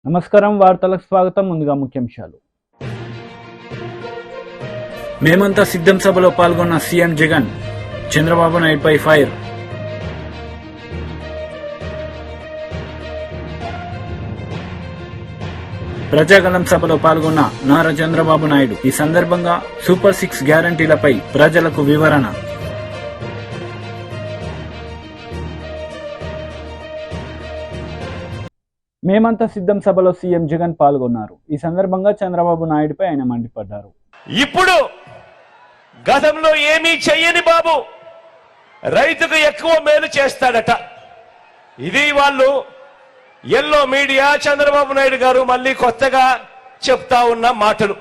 నమస్కారం, వార్తలకు స్వాగతం. ముందుగా ముఖ్యాంశాలు. మేమంతా సిద్ధం సభలో పాల్గొన్న సీఎం జగన్, చంద్రబాబు నాయుడుపై ఫైర్. ప్రజాగలం సభలో పాల్గొన్న నారా చంద్రబాబు నాయుడు. ఈ సందర్భంగా సూపర్ 6 గ్యారంటీలపై ప్రజలకు వివరణ. మేమంతా సిద్ధం సభలో సీఎం జగన్ పాల్గొన్నారు. ఈ సందర్భంగా చంద్రబాబు నాయుడుపై ఆయన మండిపడ్డారు. ఇప్పుడు గతంలో ఏమీ చెయ్యని బాబు రైతుకు ఎక్కువ మేలు చేస్తాడట. ఇది వాళ్ళు ఎల్లో మీడియా చంద్రబాబు నాయుడు గారు మళ్ళీ కొత్తగా చెప్తా ఉన్న మాటలు.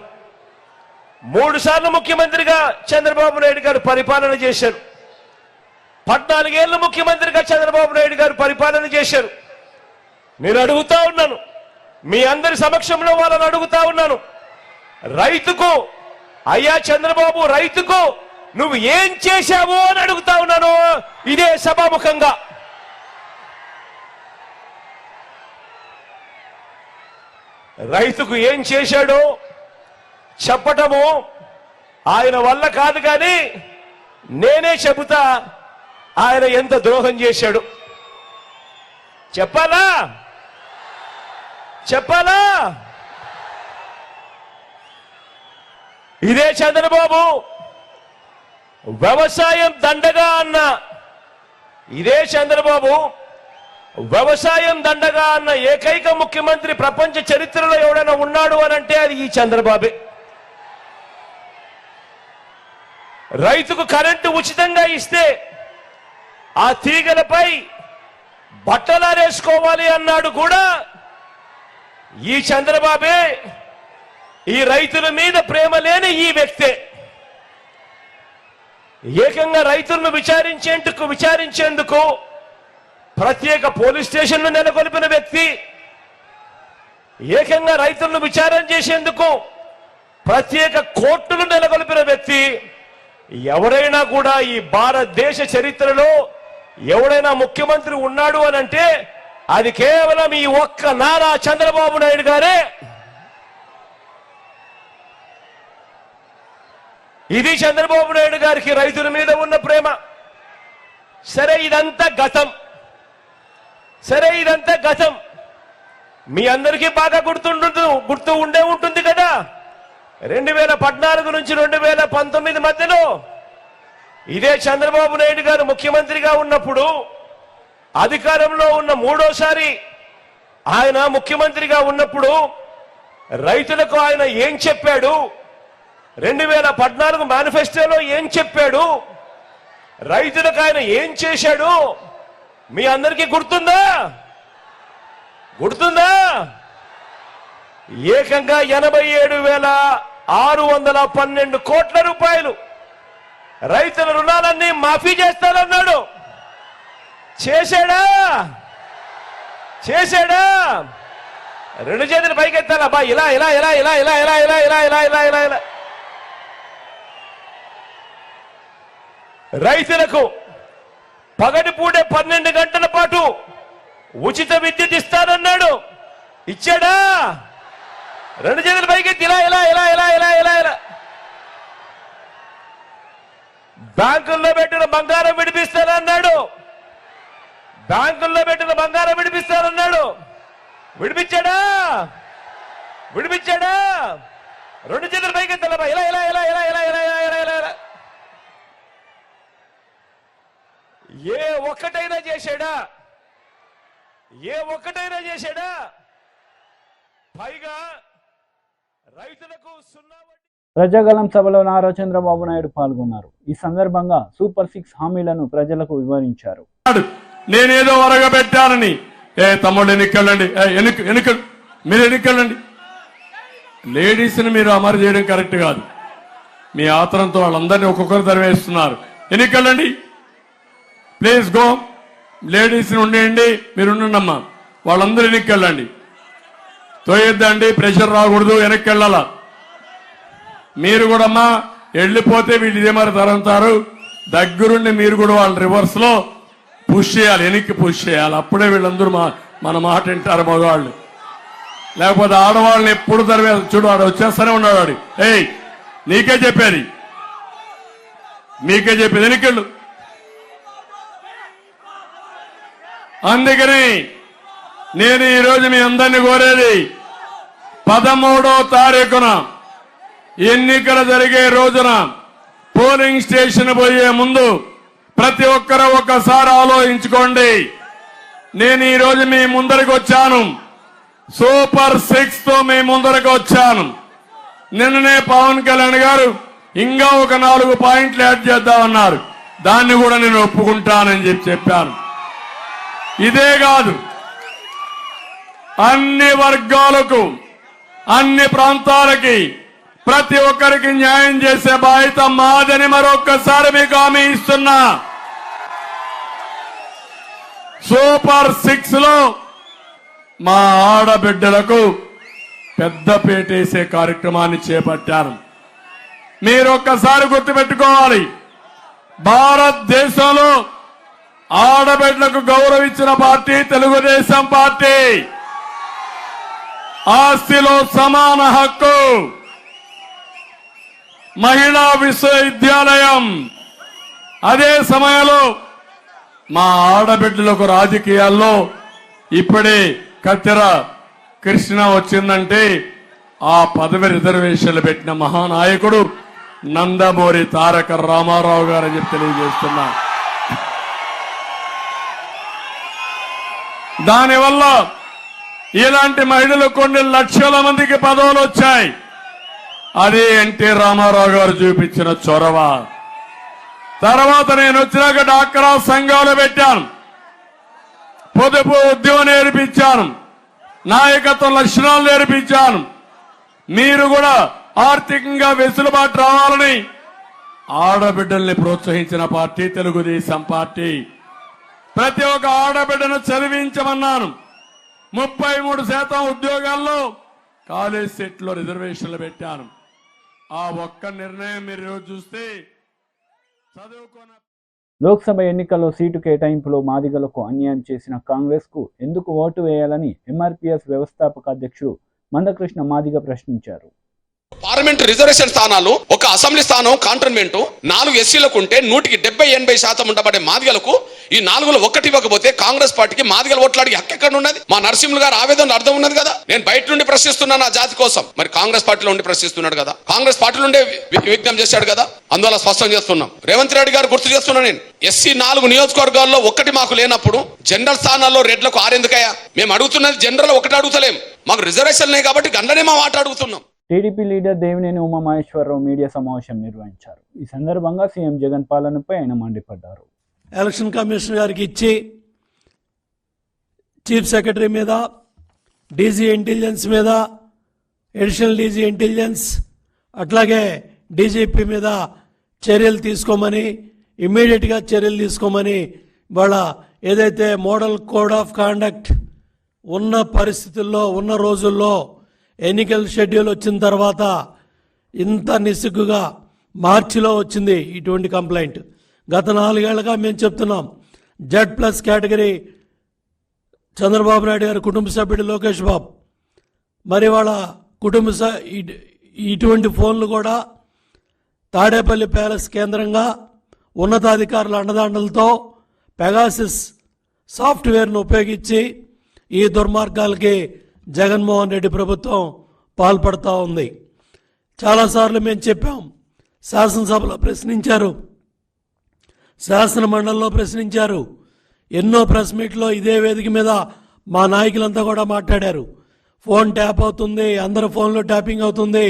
3 సార్లు ముఖ్యమంత్రిగా చంద్రబాబు నాయుడు గారు పరిపాలన చేశారు. 14 ఏళ్ళు ముఖ్యమంత్రిగా చంద్రబాబు నాయుడు గారు పరిపాలన చేశారు. నేను అడుగుతా ఉన్నాను, మీ అందరి సమక్షంలో వాళ్ళని అడుగుతా ఉన్నాను, రైతుకు అయ్యా చంద్రబాబు, రైతుకు నువ్వు ఏం చేశావు అని అడుగుతా ఉన్నాను ఇదే సభాముఖంగా. రైతుకు ఏం చేశాడో చెప్పటము ఆయన వల్ల కాదు, కానీ నేనే చెబుతా ఆయన ఎంత ద్రోహం చేశాడు. చెప్పాలా చెప్పాలా? ఇదే చంద్రబాబు వ్యవసాయం దండగా అన్న, ఇదే చంద్రబాబు వ్యవసాయం దండగా అన్న ఏకైక ముఖ్యమంత్రి ప్రపంచ చరిత్రలో ఎవడైనా ఉన్నాడు అని అంటే అది ఈ చంద్రబాబే. రైతుకు కరెంటు ఉచితంగా ఇస్తే ఆ తీగలపై బట్టలారేసుకోవాలి అన్నాడు కూడా ఈ చంద్రబాబే. ఈ రైతుల మీద ప్రేమ లేని ఈ వ్యక్తే ఏకంగా రైతులను విచారించేందుకు ప్రత్యేక పోలీస్ స్టేషన్ను నెలకొల్పిన వ్యక్తి, ఏకంగా రైతులను విచారణ చేసేందుకు ప్రత్యేక కోర్టులు నెలకొల్పిన వ్యక్తి. ఎవరైనా కూడా ఈ భారతదేశ చరిత్రలో ఎవడైనా ముఖ్యమంత్రి ఉన్నాడు అని అంటే అది కేవలం ఈ ఒక్క నారా చంద్రబాబు నాయుడు గారే. ఇది చంద్రబాబు నాయుడు గారికి రైతుల మీద ఉన్న ప్రేమ. సరే ఇదంతా గతం. మీ అందరికీ బాగా గుర్తు ఉండే ఉంటుంది కదా. 2014 నుంచి 2019 మధ్యలో ఇదే చంద్రబాబు నాయుడు గారు ముఖ్యమంత్రిగా ఉన్నప్పుడు, అధికారంలో ఉన్న 3వసారి ఆయన ముఖ్యమంత్రిగా ఉన్నప్పుడు రైతులకు ఆయన ఏం చెప్పాడు, 2014 మేనిఫెస్టోలో ఏం చెప్పాడు, రైతులకు ఆయన ఏం చేశాడు మీ అందరికీ గుర్తుందా? ఏకంగా 87,612 కోట్ల రూపాయలు రైతుల రుణాలన్నీ మాఫీ చేస్తానన్నాడు. చేశాడా? 2 చేతులు పైకెత్తాలా బా, ఇలా ఇలా ఇలా ఇలా ఇలా ఇలా ఇలా ఇలా ఇలా ఇలా ఇలా ఇలా. రైతులకు పగటిపూటే 12 గంటల పాటు ఉచిత విద్యుత్ ఇస్తానన్నాడు. ఇచ్చాడా? 2 చేతులు పైకెత్తి ఇలా ఇలా ఇలా ఇలా ఇలా ఇలా ఇలా. బ్యాంకుల్లో పెట్టిన బంగారం విడిపిస్తానన్నాడు. విడిపించాడా? 2 చేతులు పైకెత్తాలా బా, ఇలా ఇలా ఇలా ఇలా ఇలా ఇలా ఇలా ఇలా ఇలా. ఏ ఒక్కటైనా చేశాడా? పైగా రైతులకు 0 ప్రజాగలం సభలో నారా చంద్రబాబు నాయుడు పాల్గొన్నారు. ఈ సందర్భంగా సూపర్ 6 హామీలను ప్రజలకు వివరించారు. నేనేదో వరగబెట్టానని, తమ్ముడు ఎన్నికలండి, మీరు ఎన్నికలండి. లేడీస్ని మీరు అమరు చేయడం కరెక్ట్ కాదు. మీ ఆత్రంతో వాళ్ళందరినీ ఒక్కొక్కరు తరివేస్తున్నారు. ఎన్నికలండి, ప్లీజ్ గో. లేడీస్ని ఉండేయండి, మీరు ఉండండమ్మా. వాళ్ళందరూ ఎన్నికెళ్ళండి. తోయొద్దండి, ప్రెషర్ రాకూడదు, వెనక్కి వెళ్ళాలా. మీరు కూడా అమ్మా వెళ్ళిపోతే వీళ్ళు ఇదే మరి తరంతారు. దగ్గరుండి మీరు కూడా వాళ్ళ రివర్స్ లో పుష్ చేయాలి, వెనక్కి పుష్ చేయాలి. అప్పుడే వీళ్ళందరూ మన మాట వింటారు మగవాళ్ళు. లేకపోతే ఆడవాళ్ళని ఎప్పుడు తరివే చూడు వాడు వచ్చేస్తూనే ఉన్నాడు వాడు. ఏయ్ నీకే చెప్పేది ఎన్నికలు. అందుకని నేను ఈరోజు మీ అందరినీ కోరేది 13వ తారీఖున ఎన్నికలు జరిగే రోజున పోలింగ్ స్టేషన్ పోయే ముందు ప్రతి ఒక్కరూ ఒక్కసారి ఆలోచించుకోండి. నేను ఈరోజు మీ ముందరికి వచ్చాను, సూపర్ 6 తో మీ ముందరకు వచ్చాను. నిన్ననే పవన్ కళ్యాణ్ గారు ఇంకా ఒక 4 పాయింట్లు యాడ్ చేద్దామన్నారు. దాన్ని కూడా నేను ఒప్పుకుంటానని చెప్పాను. ఇదే కాదు, అన్ని వర్గాలకు అన్ని ప్రాంతాలకి ప్రతి ఒక్కరికి న్యాయం చేసే బాధ్యత మాదని మరొక్కసారి మీకు హామీ ఇస్తున్నా. సూపర్ 6 లో మా ఆడబిడ్డలకు పెద్ద పేటేసే కార్యక్రమాన్ని చేపట్టారు. మీరు ఒక్కసారి గుర్తుపెట్టుకోవాలి, భారతదేశంలో ఆడబిడ్డలకు గౌరవించిన పార్టీ తెలుగుదేశం పార్టీ. ఆస్తిలో సమాన హక్కు, మహిళా విశ్వవిద్యాలయం. అదే సమయంలో మా ఆడబిడ్డలకు రాజకీయాల్లో ఇప్పుడే కత్తెర కృష్ణ వచ్చిందంటే ఆ పదవి రిజర్వేషన్లు పెట్టిన మహానాయకుడు నందమూరి తారక రామారావు గారు అని చెప్పి తెలియజేస్తున్నా. దానివల్ల ఇలాంటి మహిళలు కొన్ని లక్షల మందికి పదవులు వచ్చాయి. అదే ఎన్టీ రామారావు గారు చూపించిన చొరవ. తర్వాత నేను వచ్చినాక డాక్రా సంఘాలు పెట్టాను, పొదుపు ఉద్యమం నేర్పించాను, నాయకత్వ లక్షణాలు నేర్పించాను. మీరు కూడా ఆర్థికంగా వెసులుబాటు రావాలని ఆడబిడ్డల్ని ప్రోత్సహించిన పార్టీ తెలుగుదేశం పార్టీ. ప్రతి ఒక్క ఆడబిడ్డను చదివించమన్నాను. 33% ఉద్యోగాల్లో కాలేజ్ సెట్లో రిజర్వేషన్లు పెట్టాను. ఆ ఒక్క నిర్ణయం మీరు ఈరోజు చూస్తే చదువుకున్న లోక్సభ ఎన్నికల్లో సీటు కేటాయింపులో మాదిగలకు అన్యాయం చేసిన కాంగ్రెస్కు ఎందుకు ఓటు వేయాలని ఎంఆర్పీఎస్ వ్యవస్థాపక అధ్యక్షుడు మందకృష్ణ మాదిగ ప్రశ్నించారు. పార్లమెంట్ రిజర్వేషన్ స్థానాలు ఒక అసెంబ్లీ స్థానం కాంటోన్మెంట్ 4 ఎస్సీలకు ఉంటే 100-80% ఉండబడే మాదిగలకు ఈ 4లో ఒకటి ఇవ్వకపోతే కాంగ్రెస్ పార్టీకి మాదిగల ఓట్లాడికి హక్కు ఎక్కడ ఉన్నది? మా నరసింహులు గారు ఆవేదన అర్థం ఉన్నది కదా. నేను బయట నుండి ప్రశ్నిస్తున్నాను నా జాతి కోసం, మరి కాంగ్రెస్ పార్టీలో ఉండి ప్రశ్నిస్తున్నాడు కదా, కాంగ్రెస్ పార్టీలో ఉండే విజ్ఞప్తి చేశాడు కదా. అందువల్ల స్పష్టం చేస్తున్నాం. రేవంత్ రెడ్డి గారు గుర్తు చేస్తున్నా, నేను ఎస్సీ 4 నియోజకవర్గాల్లో ఒకటి మాకు లేనప్పుడు జనరల్ స్థానాల్లో రెడ్లకు 6 ఎందుకయ్యా? మేము అడుగుతున్నది జనరల్ ఒకటి అడుగుతలేం, మాకు రిజర్వేషన్ లేదు కాబట్టి గంటనే మా మాట అడుగుతున్నాం. TDP leader Devineni Umamaheswara Rao media సమావేశం నిర్వహించారు. ఈ సందర్భంగా సీఎం జగన్ పాలనపై ఆయన మండిపడ్డారు. ఎలక్షన్ కమిషన్ గారికి ఇచ్చి చీఫ్ సెక్రటరీ మీద, డీజీ ఇంటెలిజెన్స్ మీద, అడిషనల్ డీజీ ఇంటెలిజెన్స్ అట్లాగే డీజీపీ మీద చర్యలు తీసుకోమని, ఇమ్మీడియట్గా చర్యలు తీసుకోమని వాళ్ళ ఏదైతే మోడల్ కోడ్ ఆఫ్ కాండక్ట్ ఉన్న పరిస్థితుల్లో ఉన్న రోజుల్లో ఎన్నికల షెడ్యూల్ వచ్చిన తర్వాత ఇంత నిస్సిగ్గుగా మార్చిలో వచ్చింది ఇటువంటి కంప్లైంట్. గత 4 ఏళ్లుగా మేము చెప్తున్నాం, Z+ కేటగిరీ చంద్రబాబు నాయుడు గారి కుటుంబ సభ్యుడు లోకేష్ బాబు, మరి వాళ్ళ ఇటువంటి ఫోన్లు కూడా తాడేపల్లి ప్యాలెస్ కేంద్రంగా ఉన్నతాధికారుల అండదండలతో పెగాసిస్ సాఫ్ట్వేర్ను ఉపయోగించి ఈ దుర్మార్గాలకి జగన్మోహన్ రెడ్డి ప్రభుత్వం పాల్పడుతూ ఉంది. చాలాసార్లు మేము చెప్పాం, శాసనసభలో ప్రశ్నించారు, శాసన మండలిలో ప్రశ్నించారు, ఎన్నో ప్రెస్ మీట్లో ఇదే వేదిక మీద మా నాయకులంతా కూడా మాట్లాడారు. ఫోన్ ట్యాప్ అవుతుంది, అందరి ఫోన్లో ట్యాపింగ్ అవుతుంది,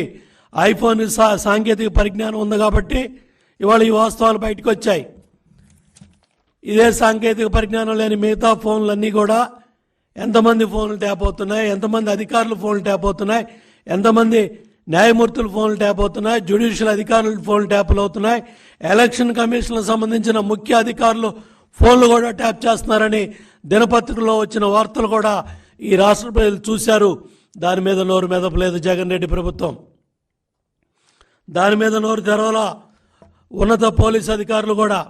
ఐఫోన్ సాంకేతిక పరిజ్ఞానం ఉంది కాబట్టి ఇవాళ ఈ వాస్తవాలు బయటకు వచ్చాయి. ఇదే సాంకేతిక పరిజ్ఞానం లేని మిగతా ఫోన్లన్నీ కూడా ఎంతమంది ఫోన్లు ట్యాప్ అవుతున్నాయి, ఎంతమంది అధికారులు ఫోన్లు ట్యాప్ అవుతున్నాయి, ఎంతమంది న్యాయమూర్తులు ఫోన్లు ట్యాప్ అవుతున్నాయి, జ్యుడిషియల్ అధికారులు ఫోన్లు ట్యాప్లు అవుతున్నాయి, ఎలక్షన్ కమిషన్కు సంబంధించిన ముఖ్య అధికారులు ఫోన్లు కూడా ట్యాప్ చేస్తున్నారని దినపత్రికలో వచ్చిన వార్తలు కూడా ఈ రాష్ట్ర ప్రజలు చూశారు. దాని మీద నోరు మెదపలేదు జగన్ రెడ్డి ప్రభుత్వం. దాని మీద నోరు తెరవలా ఉన్నత పోలీస్ అధికారులు కూడా.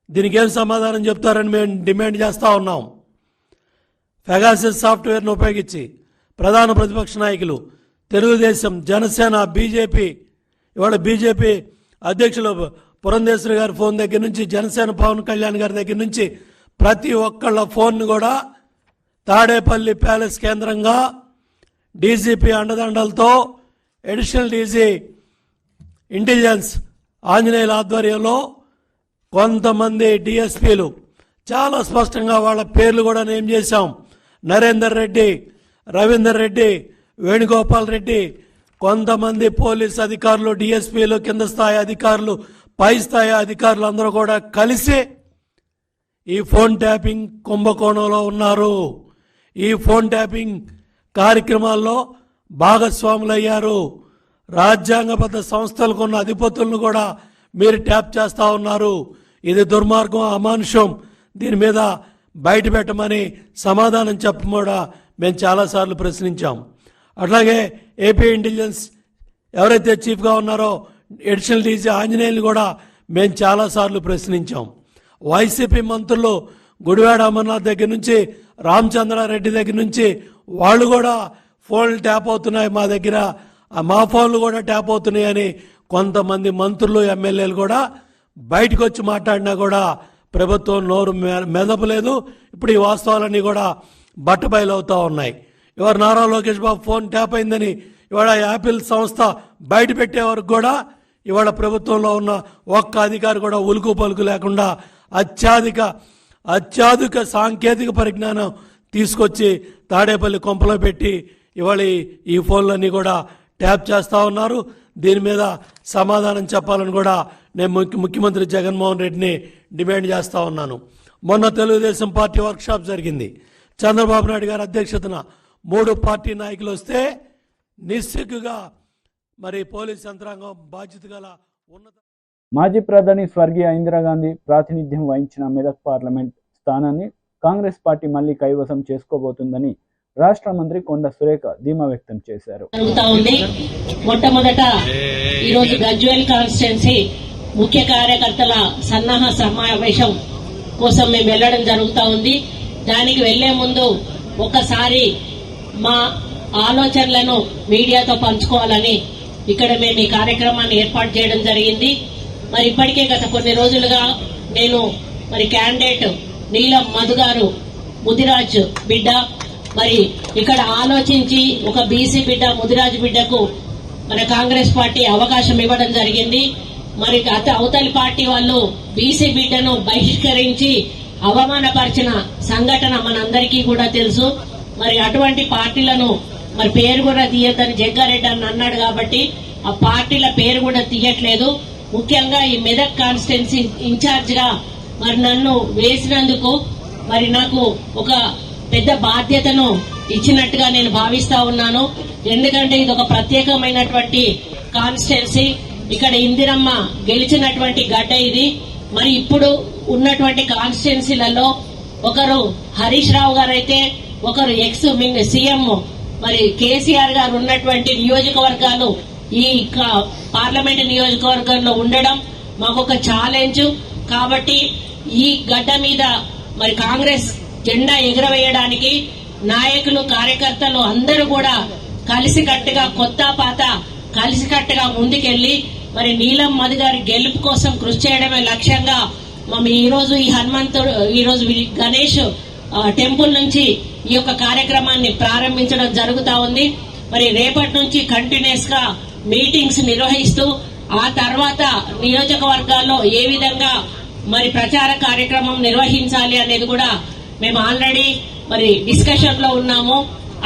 దీనికి ఏం సమాధానం చెప్తారని మేము డిమాండ్ చేస్తూ ఉన్నాం. పెగాసిస్ సాఫ్ట్వేర్ను ఉపయోగించి ప్రధాన ప్రతిపక్ష నాయకులు తెలుగుదేశం, జనసేన, బీజేపీ, ఇవాళ బీజేపీ అధ్యక్షులు పురంధేశ్వరి గారి ఫోన్ దగ్గర నుంచి, జనసేన పవన్ కళ్యాణ్ గారి దగ్గర నుంచి ప్రతి ఒక్కళ్ళ ఫోన్ కూడా తాడేపల్లి ప్యాలెస్ కేంద్రంగా డీజీపీ అండదండలతో అడిషనల్ డీజీ ఇంటెలిజెన్స్ ఆంజనేయుల ఆధ్వర్యంలో కొంతమంది డిఎస్పీలు చాలా స్పష్టంగా వాళ్ళ పేర్లు కూడా నేమ్ చేశాం. నరేందర్ రెడ్డి, రవీందర్ రెడ్డి, వేణుగోపాల్ రెడ్డి, కొంతమంది పోలీస్ అధికారులు, డిఎస్పీలు, కింద స్థాయి అధికారులు, పై స్థాయి అధికారులు అందరూ కూడా కలిసి ఈ ఫోన్ ట్యాపింగ్ కుంభకోణంలో ఉన్నారు. ఈ ఫోన్ ట్యాపింగ్ కార్యక్రమాల్లో భాగస్వాములయ్యారు. రాజ్యాంగబద్ధ సంస్థలకు ఉన్న అధిపతులను కూడా మీరు ట్యాప్ చేస్తూ ఉన్నారు. ఇది దుర్మార్గం, అమానుషం. దీని మీద బయట పెట్టమని సమాధానం చెప్పకుండా మేము చాలాసార్లు ప్రశ్నించాం. అట్లాగే ఏపీ ఇంటెలిజెన్స్ ఎవరైతే చీఫ్గా ఉన్నారో అడిషనల్ డీజీ ఆంజనేయులు కూడా మేము చాలాసార్లు ప్రశ్నించాం. వైసీపీ మంత్రులు గుడివాడ అమర్నాథ్ దగ్గర నుంచి, రామచంద్రారెడ్డి దగ్గర నుంచి వాళ్ళు కూడా ఫోన్లు ట్యాప్ అవుతున్నాయి మా దగ్గర, మా ఫోన్లు కూడా ట్యాప్ అవుతున్నాయి అని కొంతమంది మంత్రులు, ఎమ్మెల్యేలు కూడా బయటకు వచ్చి మాట్లాడినా కూడా ప్రభుత్వం నోరు మెదపలేదు. ఇప్పుడు ఈ వాస్తవాలన్నీ కూడా బట్టబయలవుతూ ఉన్నాయి. ఇవాళ నారా లోకేష్ బాబు ఫోన్ ట్యాప్ అయిందని ఇవాళ యాపిల్ సంస్థ బయట పెట్టే వరకు కూడా ఇవాళ ప్రభుత్వంలో ఉన్న ఒక్క అధికారి కూడా ఉలుకు పలుకు లేకుండా అత్యాధునిక సాంకేతిక పరిజ్ఞానం తీసుకొచ్చి తాడేపల్లి కొంపలో పెట్టి ఇవాళ ఈ ఫోన్లన్నీ కూడా ట్యాప్ చేస్తూ ఉన్నారు. దీని మీద సమాధానం చెప్పాలని కూడా నేను ముఖ్యమంత్రి జగన్మోహన్ రెడ్డిని డిమాండ్ చేస్తూ ఉన్నాను. మొన్న తెలుగుదేశం పార్టీ వర్క్షాప్ జరిగింది. చంద్రబాబు నాయుడు గారి అధ్యక్షతన 3 పార్టీ నాయకులు వస్తే నిస్సిగ్గుగా మరి పోలీస్ యంత్రాంగం బాధ్యత గల ఉన్నత మాజీ ప్రధాని స్వర్గీయ ఇందిరాగాంధీ ప్రాతినిధ్యం వహించిన మెదక్ పార్లమెంట్ స్థానాన్ని కాంగ్రెస్ పార్టీ మళ్లీ కైవసం చేసుకోబోతుందని రాష్ట్ర మంత్రి కొండ సురేఖ ధీమా వ్యక్తం చేశారు. మొట్టమొదట ఈరోజు గజ్వేల్ కాన్స్టిట్యున్సీ ముఖ్య కార్యకర్తల సన్నాహ సమావేశం కోసం మేము వెళ్లడం జరుగుతూ ఉంది. దానికి వెళ్లే ముందు ఒకసారి మా ఆలోచనలను మీడియాతో పంచుకోవాలని ఇక్కడ మేము ఈ కార్యక్రమాన్ని ఏర్పాటు చేయడం జరిగింది. మరి ఇప్పటికే గత కొన్ని రోజులుగా నేను మరి క్యాండిడేట్ నీలం మధు గారు ముదిరాజ్ బిడ్డ, మరి ఇక్కడ ఆలోచించి ఒక బీసీ బిడ్డ, ముదిరాజ్ బిడ్డకు మన కాంగ్రెస్ పార్టీ అవకాశం ఇవ్వడం జరిగింది. మరి అవతలి పార్టీ వాళ్ళు బీసీ బిడ్డను బహిష్కరించి అవమానపరిచిన సంఘటన మనందరికీ కూడా తెలుసు. మరి అటువంటి పార్టీలను మరి పేరు కూడా తీయద్దని జగ్గారెడ్డి అని అన్నాడు కాబట్టి ఆ పార్టీల పేరు కూడా తీయట్లేదు. ముఖ్యంగా ఈ మెదక్ కాన్స్టిట్యున్సీ ఇన్ఛార్జ్ గా మరి నన్ను వేసినందుకు మరి నాకు ఒక పెద్ద బాధ్యతను ఇచ్చినట్టుగా నేను భావిస్తా ఉన్నాను. ఎందుకంటే ఇది ఒక ప్రత్యేకమైనటువంటి కాన్స్టిట్యున్సీ. ఇక్కడ ఇందిరమ్మ గెలిచినటువంటి గడ్డ ఇది. మరి ఇప్పుడు ఉన్నటువంటి కాన్స్టిట్యున్సీలలో ఒకరు హరీష్ రావు గారు అయితే, ఒకరు ఎక్స్ సీఎం మరి కేసీఆర్ గారు ఉన్నటువంటి నియోజకవర్గాలు ఈ పార్లమెంట్ నియోజకవర్గంలో ఉండడం మాకు ఒక ఛాలెంజ్. కాబట్టి ఈ గడ్డ మీద మరి కాంగ్రెస్ జెండా ఎగురవేయడానికి నాయకులు, కార్యకర్తలు అందరూ కూడా కలిసికట్టుగా, కొత్త పాత కలిసికట్టుగా ముందుకెళ్లి మరి నీలం మధు గారి గెలుపు కోసం కృషి చేయడమే లక్ష్యంగా మేము ఈ రోజు గణేష్ టెంపుల్ నుంచి ఈ యొక్క కార్యక్రమాన్ని ప్రారంభించడం జరుగుతా ఉంది. మరి రేపటి నుంచి కంటిన్యూస్ గా మీటింగ్స్ నిర్వహిస్తూ ఆ తర్వాత నియోజకవర్గాల్లో ఏ విధంగా మరి ప్రచార కార్యక్రమం నిర్వహించాలి అనేది కూడా మేము ఆల్రెడీ మరి డిస్కషన్ లో ఉన్నాము.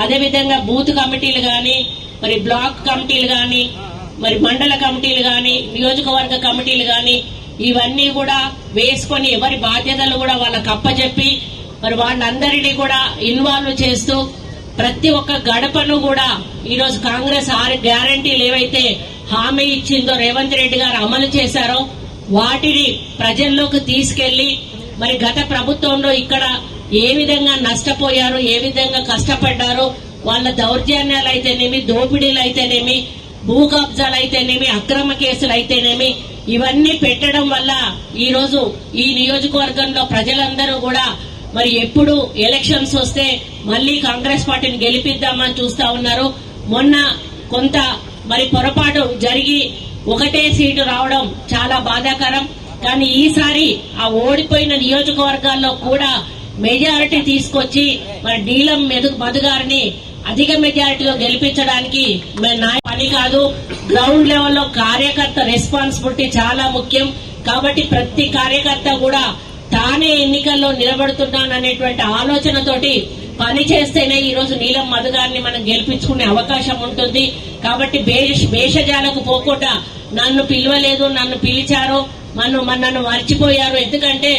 అదేవిధంగా బూత్ కమిటీలు గాని, మరి బ్లాక్ కమిటీలు గాని, మరి మండల కమిటీలు గాని, నియోజకవర్గ కమిటీలు గాని ఇవన్నీ కూడా వేసుకొని ఎవరి బాధ్యతలు కూడా వాళ్ళకి అప్పచెప్పి మరి వాళ్ళందరినీ కూడా ఇన్వాల్వ్ చేస్తూ ప్రతి ఒక్క గడపను కూడా ఈరోజు కాంగ్రెస్ 6 గ్యారంటీలు ఏవైతే హామీ ఇచ్చిందో రేవంత్ రెడ్డి గారు అమలు చేశారో వాటిని ప్రజల్లోకి తీసుకెళ్లి మరి గత ప్రభుత్వంలో ఇక్కడ ఏ విధంగా నష్టపోయారు, ఏ విధంగా కష్టపడ్డారు, వాళ్ళ దౌర్జన్యాలు అయితేనేమి, దోపిడీలు అయితేనేమి, భూ కబ్జాలు అయితేనేమి, అక్రమ కేసులు అయితేనేమి ఇవన్నీ పెట్టడం వల్ల ఈ రోజు ఈ నియోజకవర్గంలో ప్రజలందరూ కూడా మరి ఎప్పుడు ఎలక్షన్స్ వస్తే మళ్ళీ కాంగ్రెస్ పార్టీని గెలిపిద్దామని చూస్తా ఉన్నారు. మొన్న కొంత మరి పొరపాటు జరిగి ఒకటే సీటు రావడం చాలా బాధాకరం. కానీ ఈసారి ఆ ఓడిపోయిన నియోజకవర్గాల్లో కూడా మెజారిటీ తీసుకొచ్చి మరి నీలం మధు గారిని అధిక మెజారిటీలో గెలిపించడానికి పని కాదు. గ్రౌండ్ లెవెల్లో కార్యకర్త రెస్పాన్సిబిలిటీ చాలా ముఖ్యం. కాబట్టి ప్రతి కార్యకర్త కూడా తానే ఎన్నికల్లో నిలబడుతున్నాననేటువంటి ఆలోచనతోటి పని చేస్తేనే ఈ రోజు నీలం మధు గారిని మనం గెలిపించుకునే అవకాశం ఉంటుంది. కాబట్టి భేషజాలకు పోకుండా నన్ను పిలవలేదు, నన్ను పిలిచారు, నన్ను మర్చిపోయారు. ఎందుకంటే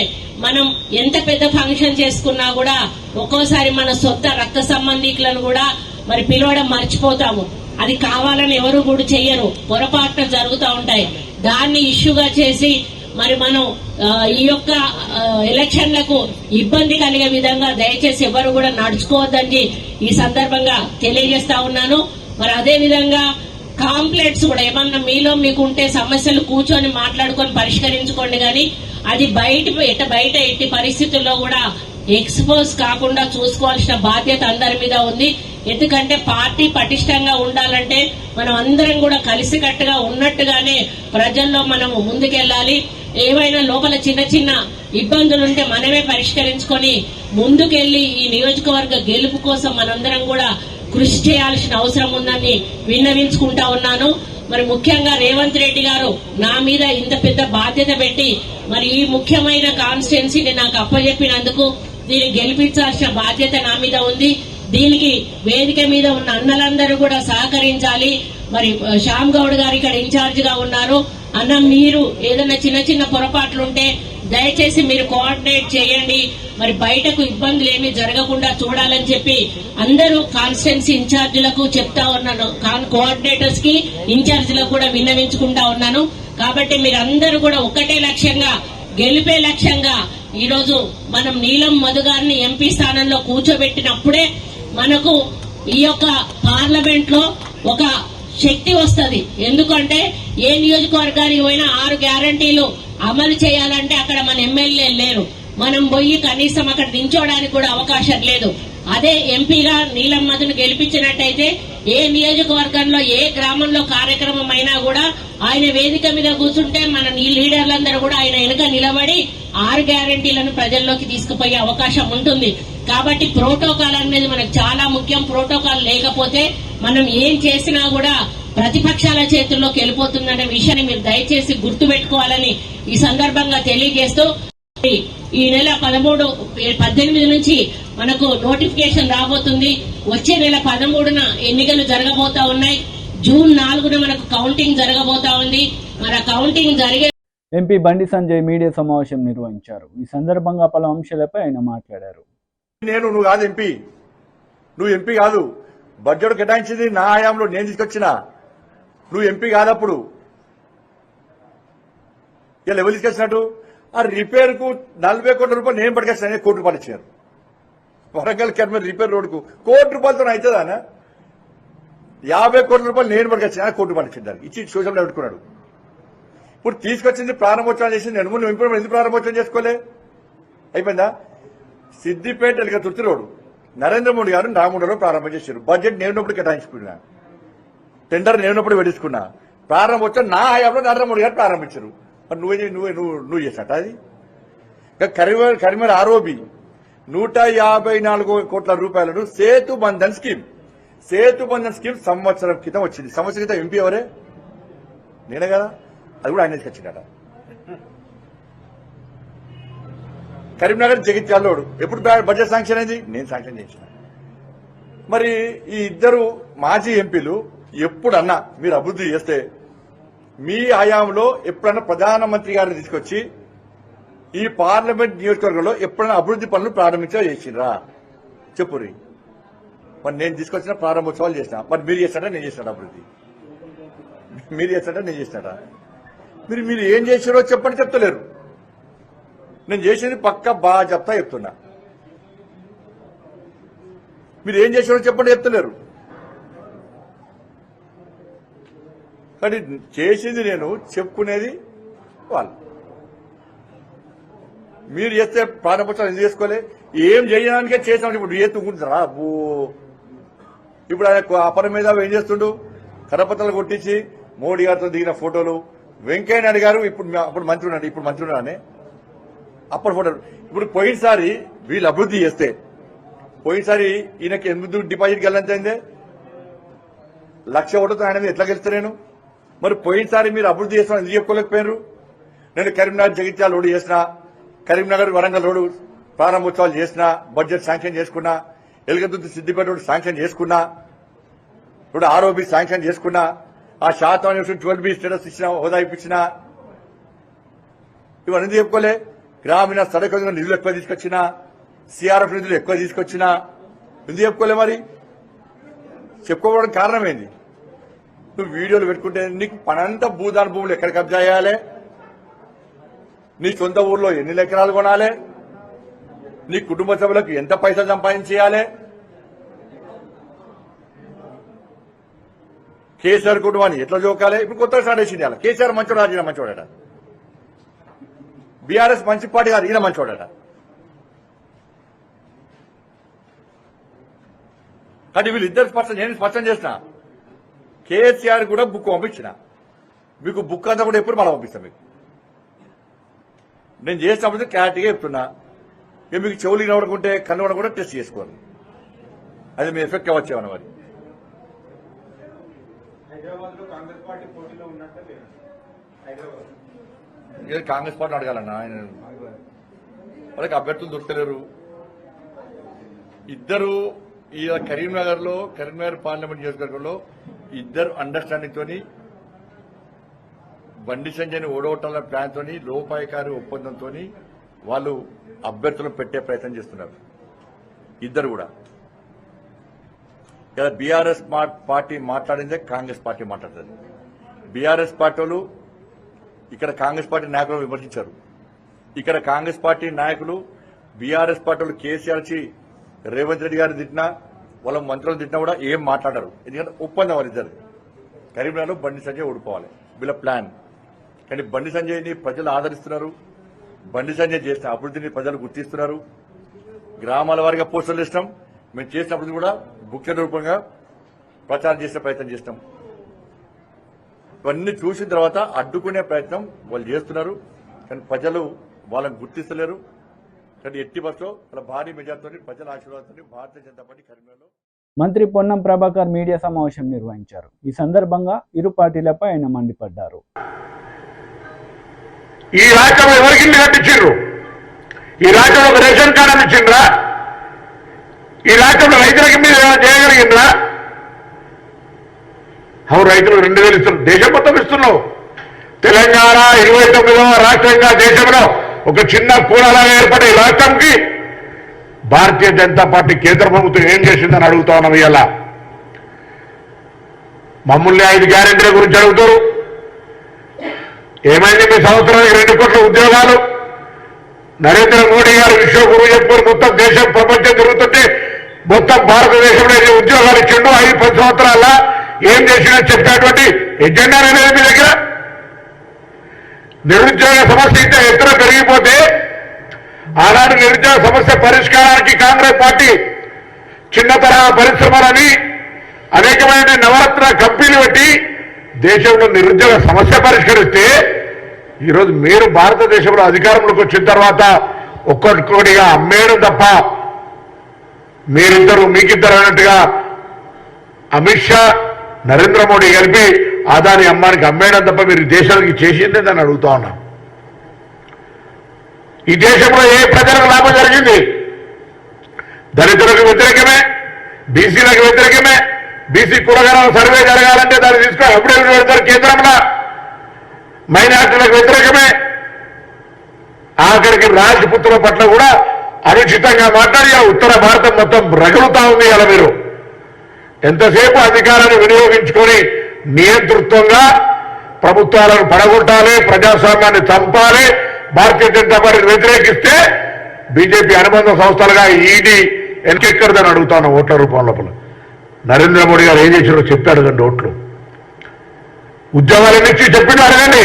మనం ఎంత పెద్ద ఫంక్షన్ చేసుకున్నా కూడా ఒక్కోసారి మన సొంత రక్త సంబంధికులను కూడా మరి పిలవడం మర్చిపోతాము. అది కావాలని ఎవరు కూడా చెయ్యరు, పొరపాట్లు జరుగుతూ ఉంటాయి. దాన్ని ఇష్యూగా చేసి మరి మనం ఈ యొక్క ఎలక్షన్లకు ఇబ్బంది కలిగే విధంగా దయచేసి ఎవరు కూడా నడుచుకోవద్దని ఈ సందర్భంగా తెలియజేస్తా ఉన్నాను. మరి అదే విధంగా కాంప్లైంట్స్ కూడా ఏమన్నా మీలో మీకు ఉంటే సమస్యలు కూర్చొని మాట్లాడుకొని పరిష్కరించుకోండి. కానీ అది బయట ఎట్టి పరిస్థితుల్లో కూడా ఎక్స్పోజ్ కాకుండా చూసుకోవాల్సిన బాధ్యత అందరి మీద ఉంది. ఎందుకంటే పార్టీ పటిష్టంగా ఉండాలంటే మనం అందరం కూడా కలిసికట్టుగా ఉన్నట్టుగానే ప్రజల్లో మనము ముందుకెళ్లాలి. ఏవైనా లోపల చిన్న చిన్న ఇబ్బందులుంటే మనమే పరిష్కరించుకొని ముందుకెళ్లి ఈ నియోజకవర్గ గెలుపు కోసం మనందరం కూడా కృషి చేయాల్సిన అవసరం ఉందని విన్నవించుకుంటా ఉన్నాను. మరి ముఖ్యంగా రేవంత్ రెడ్డి గారు నా మీద ఇంత పెద్ద బాధ్యత పెట్టి మరి ఈ ముఖ్యమైన కాన్స్టిట్యున్సీని నాకు అప్పచెప్పినందుకు దీన్ని గెలిపించాల్సిన బాధ్యత నా మీద ఉంది. దీనికి వేదిక మీద ఉన్న అన్నలందరూ కూడా సహకరించాలి. మరి శ్యామ్ గౌడ్ గారు ఇక్కడ ఇన్ఛార్జ్ గా ఉన్నారు. అన్న మీరు ఏదైనా చిన్న చిన్న పొరపాట్లుంటే దయచేసి మీరు కోఆర్డినేట్ చేయండి. మరి బయటకు ఇబ్బందులు ఏమీ జరగకుండా చూడాలని చెప్పి అందరూ కాన్స్టిట్యున్సీ ఇన్ఛార్జీలకు చెప్తా ఉన్నాను. కోఆర్డినేటర్స్ కి ఇన్ఛార్జీలకు కూడా విన్నవించుకుంటా ఉన్నాను. కాబట్టి మీరందరూ కూడా ఒకటే లక్ష్యంగా, గెలిపే లక్ష్యంగా ఈ రోజు మనం నీలం మధు గారిని ఎంపీ స్థానంలో కూర్చోబెట్టినప్పుడే మనకు ఈ యొక్క పార్లమెంట్ లో ఒక శక్తి వస్తుంది. ఎందుకంటే ఏ నియోజకవర్గానికి పోయినా 6 గ్యారంటీలు అమలు చేయాలంటే అక్కడ మన ఎమ్మెల్యే లేరు. మనం పోయి కనీసం అక్కడ నించోడానికి కూడా అవకాశం లేదు. అదే ఎంపీగా నీలం మధును గెలిపించినట్టయితే ఏ నియోజకవర్గంలో ఏ గ్రామంలో కార్యక్రమం అయినా కూడా ఆయన వేదిక మీద కూర్చుంటే మన లీడర్లందరూ కూడా ఆయన వెనుక నిలబడి 6 గ్యారంటీలను ప్రజల్లోకి తీసుకుపోయే అవకాశం ఉంటుంది. కాబట్టి ప్రోటోకాల్ అనేది మనకు చాలా ముఖ్యం. ప్రోటోకాల్ లేకపోతే మనం ఏం చేసినా కూడా ప్రతిపక్షాల చేతుల్లోకి వెళ్ళిపోతుందనే విషయాన్ని మీరు దయచేసి గుర్తుపెట్టుకోవాలని ఈ సందర్భంగా తెలియజేస్తూ ఈ నెల 18 నుంచి మనకు నోటిఫికేషన్ రాబోతుంది. వచ్చే నెల 13న ఎన్నికలు జరగబోతా ఉన్నాయి. జూన్ 4న మనకు కౌంటింగ్ జరగబోతా ఉంది. మన కౌంటింగ్ జరిగే ఎంపీ బండి సంజయ్ మీడియా సమావేశం నిర్వహించారు. ఈ సందర్భంగా పలు అంశాలపై ఆయన మాట్లాడారు. నువ్వు కాదు ఎంపీ, నువ్వు ఎంపీ కాదు. బడ్జెట్ కేటాయించింది నా హయాంలో నేను తీసుకొచ్చిన. నువ్వు ఎంపీ కాదప్పుడు. ఇలా ఎవరు తీసుకొచ్చినట్టు? ఆ రిపేర్ కు 40 కోట్ల రూపాయలు నేను పట్టుకొచ్చిన, 1 కోటి రూపాయలు ఇచ్చారు. వరంగల్ కెర్మర్ రిపేర్ రోడ్కు 1 కోటి రూపాయలతో అవుతుందా? 50 కోట్ల రూపాయలు నేను పట్టుకొచ్చిన, 1 కోటి రూపాయలు ఇచ్చింది. దానికి ఇచ్చి సోషల్ పెట్టుకున్నాడు. ఇప్పుడు తీసుకొచ్చింది ప్రారంభోత్సవం చేసింది. నువ్వు ఎందుకు ప్రారంభోత్సవం చేసుకోలే? అయిపోయిందా? సిద్దిపేట ఎలిక తుర్తి రోడ్డు నరేంద్ర మోడీ గారు నాగముండలో ప్రారంభం చేశారు. బడ్జెట్ నేనున్నప్పుడు కేటాయించుకున్నా, టెండర్ నేనున్నప్పుడు పెట్టించుకున్నా. ప్రారంభోత్సవం నా హయాంలో నరేంద్ర మోడీ గారు ప్రారంభించారు. మరి నువ్వు చేసినట్ట అది? కరీంనగర్ ఆర్ఓబి 154 కోట్ల రూపాయలను సేతు బంధన్ స్కీమ్ సంవత్సరం క్రితం వచ్చింది. సంవత్సరం క్రితం ఎంపీ ఎవరే? నేనే కదా. అది కూడా ఆయన తీసుకొచ్చిందట. కరీంనగర్ జగిత్యాలోడు ఎప్పుడు బడ్జెట్ శాంక్షన్ అయింది? నేను శాంక్షన్ చేసిన. మరి ఈ ఇద్దరు మాజీ ఎంపీలు ఎప్పుడన్నా మీరు అభివృద్ధి చేస్తే మీ హయాంలో ఎప్పుడన్నా ప్రధానమంత్రి గారిని తీసుకొచ్చి ఈ పార్లమెంట్ నియోజకవర్గంలో ఎప్పుడైనా అభివృద్ధి పనులు ప్రారంభించా చేసిరా? చెప్పురి. మరి నేను తీసుకొచ్చిన ప్రారంభోత్సవాలు చేసిన. మరి మీరు చేస్తాడా నేను చేస్తాడా అభివృద్ధి? మీరు చేస్తాడా నేను చేస్తాడా? మీరు ఏం చేసారో చెప్పండి, చెప్తలేరు. నేను చేసేది పక్క బాగా చెప్తున్నా. మీరు ఏం చేసారో చెప్పండి, చెప్తలేరు. కానీ చేసింది నేను, చెప్పుకునేది వాళ్ళు. మీరు చేస్తే ప్రాణపక్షాలు ఎందుకు చేసుకోలే? ఏం చేయడానికే చేసినప్పుడు ఇప్పుడు ఏ తుంగుంటారా? ఇప్పుడు ఆయన అపర మీద ఏం చేస్తుండు? కరపత్రాలు కొట్టించి మోడీ గారితో దిగిన ఫోటోలు, వెంకయ్య నాయుడు గారు అప్పుడు మంత్రి ఉన్నాడు, ఇప్పుడు మంత్రి ఉన్నాడని అప్పటి ఫోటోలు. ఇప్పుడు పోయినసారి వీళ్ళు అభివృద్ధి చేస్తే పోయినసారి ఈయనకి ఎందుకు డిపాజిట్ గెలంతైందే? 1,00,000 ఓటుతో ఆయన ఎట్లా గెలుస్తా నేను? మరి పోయినసారి మీరు అభివృద్ధి చేస్తున్నా ఎందుకు చెప్పుకోలేకపోయారు? నేను కరీంనగర్ జగిత్యాల రోడ్డు చేసిన, కరీంనగర్ వరంగల్ రోడ్డు ప్రారంభోత్సవాలు చేసిన, బడ్జెట్ శాంక్షన్ చేసుకున్నా, ఎలుగదుర్తి సిద్దిపేట రోడ్డు శాంక్షన్ చేసుకున్నా, ఇప్పుడు ఆర్ఓబి శాంక్షన్ చేసుకున్నా, ఆ శాతం 12B స్టేటస్ ఇచ్చిన, హోదా ఇప్పించిన, ఇవన్నీ చెప్పుకోలే. గ్రామీణ సడక్ నిధులు ఎక్కువ తీసుకొచ్చిన, సిఆర్ఎఫ్ నిధులు ఎక్కువ తీసుకొచ్చిన, ఎందుకు చెప్పుకోలే? మరి చెప్పుకోవడానికి కారణం ఏంది? నువ్వు వీడియోలు పెట్టుకుంటే నీకు పనంతా భూదాన భూములు ఎక్కడ కబ్జా చేయాలి? నీ సొంత ఊర్లో ఎన్ని ఎకరాలు కొనాలి? నీ కుటుంబ సభ్యులకు ఎంత పైసలు సంపాదించేయాలి? కేసీఆర్ కుటుంబాన్ని ఎట్లా జోకాలి? ఇప్పుడు కొత్తగా స్టార్ట్ చేసింది అలా. కేసీఆర్ మంచోడా, ఈయన మంచోడట. బీఆర్ఎస్ మంచి పార్టీ కాదు, ఈయన మంచోడట. కానీ వీళ్ళిద్దరు నేను స్పష్టం చేసిన, కేసీఆర్ కూడా బుక్ పంపించిన, మీకు బుక్ అంతా కూడా ఎప్పుడు మళ్ళీ పంపిస్తాం. మీకు నేను చేసినప్పుడు క్లారిటీగా చెప్తున్నా. మీకు చెవులు కనబడుకుంటే కన్ను కూడా టెస్ట్ చేసుకోవాలి, అది మీ ఎఫెక్ట్ అవ్వచ్చేమన్న. మరి కాంగ్రెస్ పార్టీ అడగాలన్నా, ఆయన వాళ్ళకి అభ్యర్థులు దొరకలేరు. ఇద్దరు ఈ కరీంనగర్ పార్లమెంట్ నియోజకవర్గంలో ఇద్దరు అండర్స్టాండింగ్ తోని బండి సంజయ్ని ఓడగొట్టాలన్న ప్లాన్ తోని, లోపాయకారి ఒప్పందంతో వాళ్ళు అభ్యర్థులను పెట్టే ప్రయత్నం చేస్తున్నారు. ఇద్దరు కూడా ఇలా బీఆర్ఎస్ పార్టీ మాట్లాడిందే కాంగ్రెస్ పార్టీ మాట్లాడుతుంది. బీఆర్ఎస్ పార్టీ వాళ్ళు ఇక్కడ కాంగ్రెస్ పార్టీ నాయకులను విమర్శించారు. ఇక్కడ కాంగ్రెస్ పార్టీ నాయకులు బీఆర్ఎస్ పార్టీ వాళ్ళు కేసీఆర్ రేవంత్ రెడ్డి గారిని తిట్టినా, వాళ్ళ మంత్రులు తిట్టినా కూడా ఏం మాట్లాడారు. ఎందుకంటే ఒప్పందం వాళ్ళిద్దరు. కరీంనగర్లో బండి సంజయ్ ఓడిపోవాలి వీళ్ళ ప్లాన్. కానీ బండి సంజయ్ని ప్రజలు ఆదరిస్తున్నారు. బండి సంజయ్ చేసిన అభివృద్ధిని ప్రజలు గుర్తిస్తున్నారు. గ్రామాల వారిగా పోస్టర్లు ఇస్తాం. మేము చేసిన అభివృద్ధి కూడా బుక్లెట్ రూపంగా ప్రచారం చేసే ప్రయత్నం చేస్తాం. ఇవన్నీ చూసిన తర్వాత అడ్డుకునే ప్రయత్నం వాళ్ళు చేస్తున్నారు. కానీ ప్రజలు వాళ్ళని గుర్తిస్తలేరు. కానీ ఎట్టి బస్సులో వాళ్ళ భారీ మెజార్టీతో ప్రజల ఆశీర్వాదంతో భారతీయ జనతా పార్టీ కరీంనగర్లో. మంత్రి పొన్నం ప్రభాకర్ మీడియా సమావేశం నిర్వహించారు. ఈ సందర్భంగా ఇరు పార్టీలపై ఆయన మండిపడ్డారు. ఈ రాష్ట్రంలో ఎవరికి ఇల్లు కట్టించారు? ఈ రాష్ట్రంలో ఒక రేషన్ కార్డు అందించిండ్రా? ఈ రాష్ట్రంలో రైతులకి మీద చేయగలిగిండ్రా? అవును, రైతులు 2,000 ఇస్తున్నారు, దేశం మొత్తం ఇస్తున్నావు. తెలంగాణ 29వ రాష్ట్రంగా దేశంలో ఒక చిన్న కూడలాగా ఏర్పడే ఈ రాష్ట్రంకి భారతీయ జనతా పార్టీ కేంద్ర ప్రభుత్వం ఏం చేసిందని అడుగుతా ఉన్నాం. ఇవాళ మమ్మల్ని 5 గ్యారెంటీల గురించి అడుగుతారు. ఏమైంది మీ సంవత్సరానికి 2 కోట్ల ఉద్యోగాలు? నరేంద్ర మోడీ గారు విశ్వగురువు చెప్పుకొని మొత్తం దేశం ప్రపంచం తిరుగుతుంటే మొత్తం భారతదేశంలో ఉద్యోగాలు ఇచ్చిండు. 5-10 సంవత్సరాల ఏం చేసినా చెప్పేటువంటి ఎజెండా అనేది మీ దగ్గర. నిరుద్యోగ సమస్య ఇంత ఎత్తున పెరిగిపోతే ఆనాడు నిరుద్యోగ సమస్య పరిష్కారానికి కాంగ్రెస్ పార్టీ చిన్న తరహా పరిశ్రమలని అనేకమైన నవరత్న కంపెనీలు పెట్టి దేశంలో నిరుద్యోగ సమస్య పరిష్కరిస్తే ఈరోజు మీరు భారతదేశంలో అధికారంలోకి వచ్చిన తర్వాత ఒక్కొక్కటిగా అమ్మేయడం తప్ప మీరిద్దరు మీకిద్దరు అన్నట్టుగా అమిత్ షా నరేంద్ర మోడీ కలిపి ఆదాని అమ్మానికి అమ్మేయడం తప్ప మీరు దేశానికి చేసిందేదని అడుగుతా ఉన్నాం. ఈ దేశంలో ఏ ప్రజలకు లాభం జరిగింది? దళితులకు వ్యతిరేకమే, బీసీలకు వ్యతిరేకమే. బీసీ కులగణన సర్వే జరగాలంటే దాన్ని తీసుకొని అప్పుడే పెడతారు కేంద్రంలో. మైనార్టీలకు వ్యతిరేకమే. ఆఖరికి రాజపుత్రుల పట్ల కూడా అనుచితంగా మాట్లాడి ఆ ఉత్తర భారతం మొత్తం రగులుతా ఉంది. అలా మీరు ఎంతసేపు అధికారాన్ని వినియోగించుకొని నియంతృత్వంగా ప్రభుత్వాలను పడగొట్టాలి, ప్రజాస్వామ్యాన్ని చంపాలి, భారతీయ జనతా పార్టీని వ్యతిరేకిస్తే బీజేపీ అనుబంధ సంస్థలుగా ఈడీ ఎన్కెక్కడదని అడుగుతాను. ఓట్ల రూపం లోపల నరేంద్ర మోడీ గారు ఏం చేశారో చెప్పి అడగండి. ఓట్లు ఉద్యోగాలు ఎన్నిచ్చి చెప్పిండు అడగండి.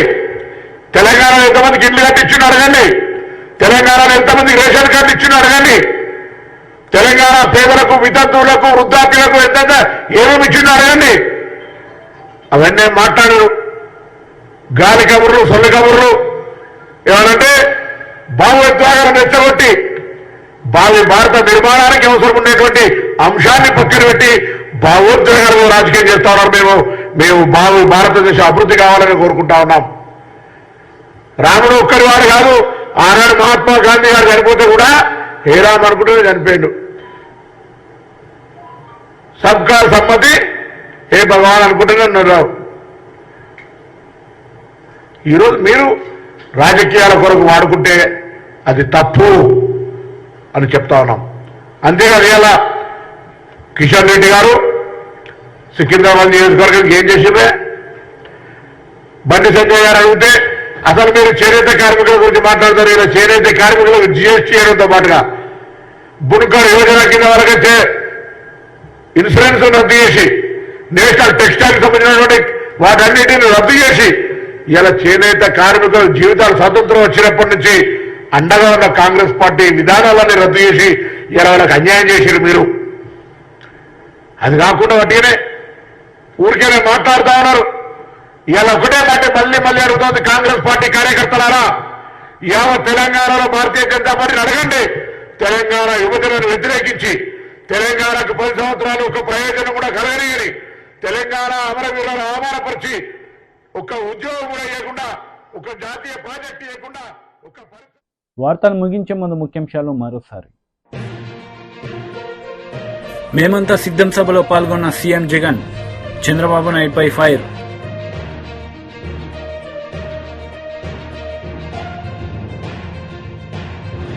తెలంగాణలో ఎంతమందికి ఇల్లు కట్టించిండు అడగండి. తెలంగాణలో ఎంతమందికి రేషన్ కార్డు ఇచ్చినా అడగండి. తెలంగాణ పేదలకు, వితంతువులకు, వృద్ధాప్యులకు ఎంత ఏమేమి ఇచ్చినా అడగండి. అవన్నీ మాట్లాడరు. గాలి కబుర్లు, సొల్లి కబుర్లు. ఏమనంటే బాబు ఎత్తుగాలను రెచ్చగొట్టి భావి భారత నిర్మాణానికి అవసరం ఉండేటువంటి అంశాన్ని పక్కన పెట్టి భావోద్వేగాలు రాజకీయం చేస్తా ఉన్నారు. మేము భారతదేశ అభివృద్ధి కావాలని కోరుకుంటా ఉన్నాం. రాముడు ఒక్కరి వాడు కాదు. ఆనాడు మహాత్మా గాంధీ గారు చనిపోతే కూడా ఏ రామ్ అనుకుంటే చనిపోయాడు. సబ్కా సమ్మతి ఏ భగవాన్ అనుకుంటూనే ఉన్నారు రావు. ఈరోజు మీరు రాజకీయాల కొరకు వాడుకుంటే అది తప్పు అని చెప్తా ఉన్నాం. అంతేకాదు ఇలా కిషన్ రెడ్డి గారు సికింద్రాబాద్ నియోజకవర్గానికి ఏం చేసిందే బండి సంజయ్ గారు అడిగితే అసలు మీరు చేనేత కార్మికుల గురించి మాట్లాడతారు. ఇలా చేనేత కార్మికులకు జిఎస్టీ చేయడంతో పాటుగా బుణకర్ యోజన కింద వరకైతే ఇన్సూరెన్స్ రద్దు చేసి నేషనల్ టెక్స్టైల్ సంబంధించినటువంటి వాటన్నిటిని రద్దు చేసి ఇలా చేనేత కార్మికుల జీవితాలు స్వాతంత్రం వచ్చినప్పటి నుంచి అండగా ఉన్న కాంగ్రెస్ పార్టీ విధానాలన్నీ రద్దు చేసి ఇలా వాళ్ళకి అన్యాయం చేశారు మీరు. అది కాకుండా వాటినే ఊరికేనే మాట్లాడుతూ ఉన్నారు. ఇలా ఒకటే మాట మళ్ళీ మళ్ళీ అడుగుతోంది కాంగ్రెస్ పార్టీ కార్యకర్తలారా, యావత్ తెలంగాణలో భారతీయ జనతా పార్టీని అడగండి. తెలంగాణ యువతలను వ్యతిరేకించి తెలంగాణకు 10 సంవత్సరాలు ఒక ప్రయోజనం కూడా కలగని తెలంగాణ అమరవీరులను అవమానపరిచి ఒక ఉద్యోగం కూడా ఇవ్వకుండా, ఒక జాతీయ ప్రాజెక్టు ఇవ్వకుండా, ఒక వార్తలు ముగించే ముందు ముఖ్యాంశాలు మరోసారి. మేమంతా సిద్ధం సభలో పాల్గొన్న సీఎం జగన్, చంద్రబాబు నాయుడుపై ఫైర్.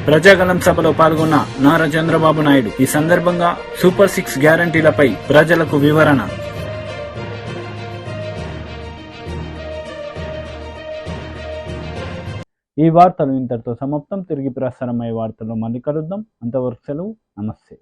ప్రజాగలం సభలో పాల్గొన్న నారా చంద్రబాబు నాయుడు. ఈ సందర్భంగా సూపర్ 6 గ్యారంటీలపై ప్రజలకు వివరణ. ఈ వార్తలు ఇంతటితో సమాప్తం. తిరిగి ప్రసారమయ్యే వార్తల్లో మళ్ళీ కలుద్దాం. అంతవరకు సెలవు. నమస్తే.